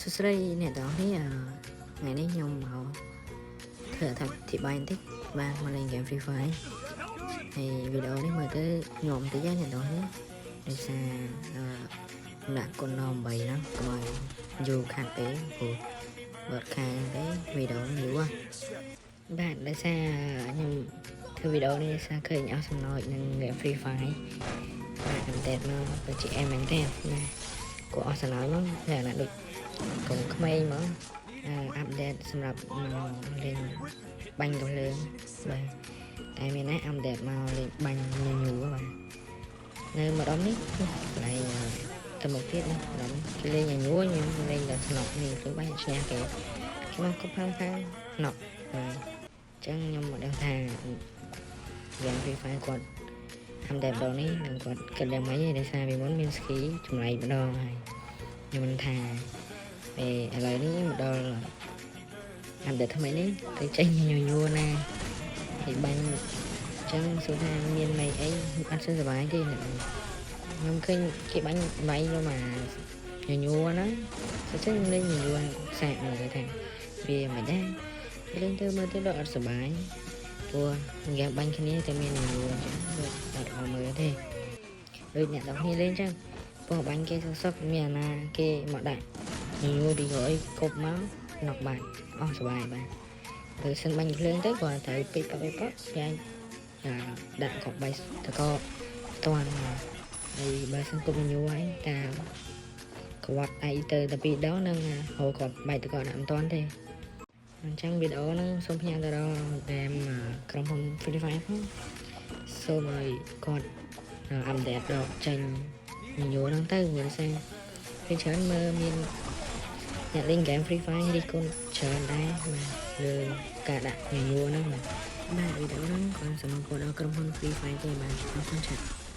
Susray nè đó thấy ngày nay nhung họ thừa thật thì bài thích ba mà lên game Free Fire thì video đấy mà tới nhộm tới giá nè đó nhé để xa đã con nòm bầy lắm mà dù khát tế của bật khai cái video nó nhiều quá bạn đã xa nhưng thứ video này xa khởi nhau xong nói nên game Free Fire bạn làm đẹp nó với chị em mình đẹp nè của Arsenal nó là được cũng không may mà update សម្រាប់មកលេងបាញ់ទៅលើបាទតែមានណា update មកលេងបាញ់ញញូបាទនៅម្ដងនេះកន្លែងទៅមកទៀតណាម្ដងគេលេងញញូខ្ញុំលេងដល់ស្នប់នេះគឺបាញ់ឈ្នះគេខ្ញុំក៏ផាំថាស្នប់បាទអញ្ចឹងខ្ញុំមកដឹងថា game Free Fire គាត់ update ដល់នេះនឹងគាត់គិតយ៉ាងម៉េចទេដោយសារពីមុនមាន ski ចម្លែកម្ដងហើយខ្ញុំមិនថាឥឡូវនេះមកដល់អាប់ដេតថ្មីនេះទៅចេញញញួរណាហើយបាញ់ចឹងសួរថាមានន័យអីអត់សប្បាយទេខ្ញុំឃើញគេបាញ់វាយទៅមកញញួរហ្នឹងតែចឹងលេងញញួរសាកមើលថាវាមិនដែរលេងទៅមើលទៅដល់អត់សប្បាយព្រោះគេបាញ់គ្នាតែមានញញួរចឹងអត់អត់មើលទេដូចអ្នកទាំងគ្នាលេងចឹងព្រោះបាញ់គេសុកមានអាណាគេមកដាក់ញញួរពីក្រោយគប់មកណុកបានអស់សប្បាយបាទទៅសិនបាញ់ភ្លើងទៅគាត់ត្រូវពេកប៉ាយ៉ាដាក់កប់បៃតកតាន់ហើយបើសិនគប់ញញួរហើយតាគាត់ឯទៅតែពីរដងនឹងហៅគាត់បៃតកដាក់មិនតាន់ទេអញ្ចឹងវីដេអូហ្នឹងសូមផ្ញើទៅដល់តាមក្រុមហ៊ុន Free Fire ផងសូមឲ្យគាត់អាប់ដេតដល់ចេញញញួរហ្នឹងទៅមើលxemពេលច្រើនមើលមានអ្នកលេង game Free Fire រីកូនច្រើនដែរបាទលើការដាក់ញញួរហ្នឹងបាទវីដេអូហ្នឹងក៏សំណូមពរដល់ក្រុមហ៊ុន Free Fire ទេបាទអរគុណច្រើន